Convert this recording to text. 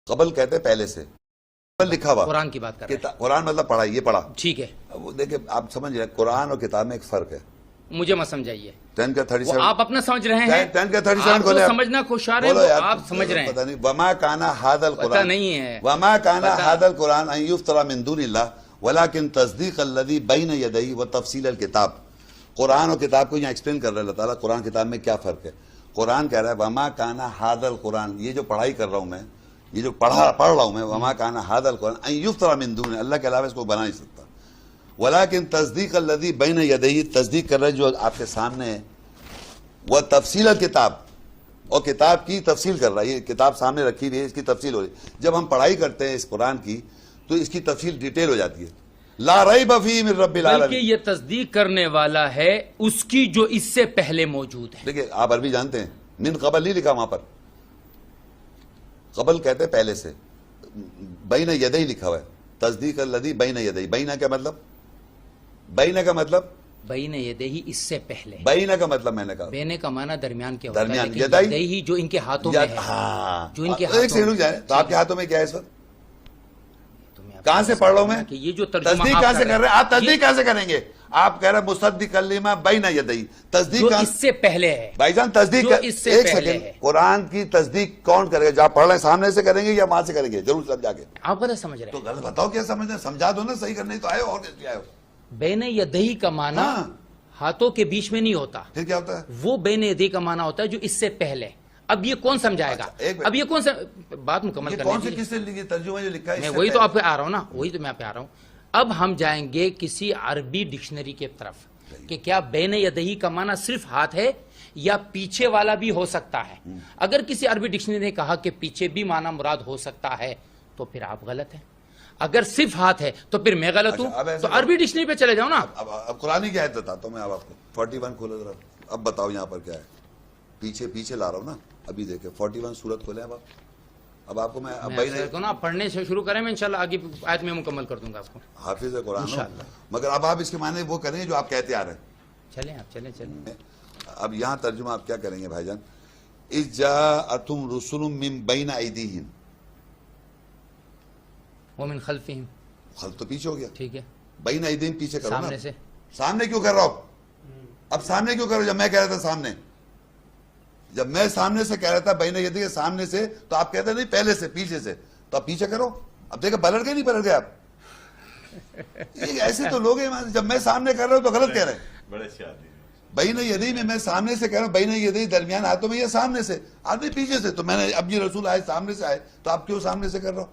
قبل کہتے پہلے سے، قبل لکھا ہوا قرآن کی بات کر رہے ہیں. قرآن مطلب پڑھا، یہ پڑھا. ٹھیک ہے، وہ دیکھیں آپ سمجھ رہے ہیں قرآن اور کتاب میں ایک فرق ہے. مجھے مت سمجھائیے، 10 کا 37 آپ اپنا سمجھ رہے ہیں. 10 کا 37 آپ کھولے کو سمجھنا خوشار ہے، آپ سمجھ رہے ہیں. پتہ نہیں وما کانا ھذا القرآن، پتہ نہیں ہے. وما کانا ھذا القرآن ان یفترى من دون اللہ ولکن تصدیق الذی بین یدیہ وتفصیل الکتاب. قرآن اور کتاب کو یہاں ایکسپلین کر رہا ہے اللہ تعالیٰ قرآن کتاب میں کیا فرق ہے. قرآن کہہ رہا ہے وما کانا ھذا القرآن، یہ جو پڑھائی کر رہا ہوں میں، یہ جو پڑھ رہا ہوں میں، وما کانا ھذا القرآن ان یفترى من دون اللہ کے علاوہ اس کو بنا نہیں سکتا. ولیکن تصدیق الذی بین یدیہ، تصدیق کر رہا ہے جو آپ کے سامنے ہے، وہ تفصیل الکتاب، اور کتاب کی تفصیل کر رہا ہے. یہ کتاب سامنے رکھی ہوئی ہے، اس کی تفصیل ہو رہی ہے. جب ہم پڑھائی کرتے ہیں اس قرآن کی تو اس کی تفصیل ڈیٹیل ہو جاتی ہے. لا ریب فیہ من رب العالمین. بلکہ یہ تصدیق کرنے والا ہے اس کی جو اس سے پہلے موجود ہے. دیکھیں آپ عربی جانتے ہیں، من قبل نہیں لکھا وہاں پر. قبل کہتے ہیں پہلے سے، بین یدی لکھا ہوا ہے. تصدیق الذی بین یدی، بین کا مطلب، بین کا مطلب بین یدیہ اس سے پہلے. بین کا مطلب میں نے کہا بینے کا معنی درمیان کے ہوتا ہے، درمیان. لیکن یدی یدیہ جو ان کے ہاتھوں میں ہے، ہاں جو ان کے ایک ہاتھوں سیکنڈ رک جائیں. تو آپ کے ہاتھوں میں کیا ہے اس وقت؟ کہاں سے پڑھ رہا ہوں میں؟ کہ یہ جو ترجمہ تصدیق آپ کہاں سے کر رہے ہیں آپ؟ یہ تصدیق کہاں سے کریں گے آپ؟ کہہ رہے ہیں مصدق لما بین یدی، تصدیق جو کہاں اس سے پہلے ہے. بھائی جان تصدیق جو اس سے ایک پہلے سیکنڈ، ہے. قرآن کی تصدیق کون کرے گا؟ جو آپ پڑھ رہے ہیں سامنے سے کریں گے یا وہاں سے کریں گے؟ ضرور سمجھا کے. آپ غلط سمجھ رہے تو ہیں. غلط بتاؤ کیا سمجھ رہے ہیں، سمجھا دو نا، صحیح کرنے تو آئے ہو اور کیا آئے ہو. بین یدیہ کا معنی ہاں. ہاتھوں کے بیچ میں نہیں ہوتا، پھر کیا ہوتا ہے؟ وہ بین یدیہ کا معنی ہوتا ہے جو اس سے پہلے. اب یہ کون سمجھائے گا؟ ایک منٹ. اب یہ کون سا بات مکمل یہ کرنے کون سے دیجیے. کس سے لکھی ترجمہ جو لکھا ہے؟ میں وہی تو آپ پہ آ رہا ہوں نا، وہی تو میں آپ پہ آ رہا ہوں. اب ہم جائیں گے کسی عربی ڈکشنری کے طرف کہ کیا بین یدیہ کا معنی صرف ہاتھ ہے یا پیچھے والا بھی ہو سکتا ہے. اگر کسی عربی ڈکشنری نے کہا کہ پیچھے بھی معنی مراد ہو سکتا ہے تو پھر آپ غلط ہیں. اگر صرف ہاتھ ہے تو پھر میں غلط ہوں. تو عربی ڈکشنری پہ چلے جاؤ نا. اب قرآن کی آیت بتاتا ہوں میں اب آپ کو. 41 کھولے ذرا. اب بتاؤ یہاں پر کیا ہے. پیچھے لا رہا ہوں نا. ابھی دیکھیں 41 سورت کھولے. اب آپ کو میں پڑھنے سے شروع کریں، میں انشاءاللہ آگے آیت میں مکمل کر دوں گا آپ کو. حافظ ہے قرآن مگر اب آپ اس کے معنی وہ کریں گے جو آپ کہتے آ رہے ہیں. چلیں آپ چلیں. اب یہاں ترجمہ آپ کیا کریں گے بھائی جان؟ اذ جاءتهم رسل من بین ایدیہم، ومن خلفہم، خلف تو پیچھے ہو گیا، ٹھیک ہے، بین ایدیہم پیچھے کرو نا. سامنے سے. سامنے کیوں کر رہا ہوں؟ اب سامنے کیوں کرو؟ جب میں کہہ رہا تھا سامنے، جب میں سامنے سے کہہ رہا تھا بین یدی کے سامنے سے، تو آپ کہتے نہیں پہلے سے، پیچھے سے. تو آپ پیچھے کرو. اب دیکھیں پلٹ گئے نہیں پلٹ گئے آپ؟ ایسے تو لوگ ہیں جب میں سامنے کر رہا ہوں تو غلط کہہ رہے ہیں. بڑے اچھے آدمی. بین یدی میں سامنے سے کہہ رہا ہوں، بین یدی درمیان ہاتھوں میں، یہ سامنے سے، آدمی پیچھے سے. تو میں نے اب یہ رسول آئے سامنے سے آئے، تو آپ کیوں سامنے سے کر رہا ہوں؟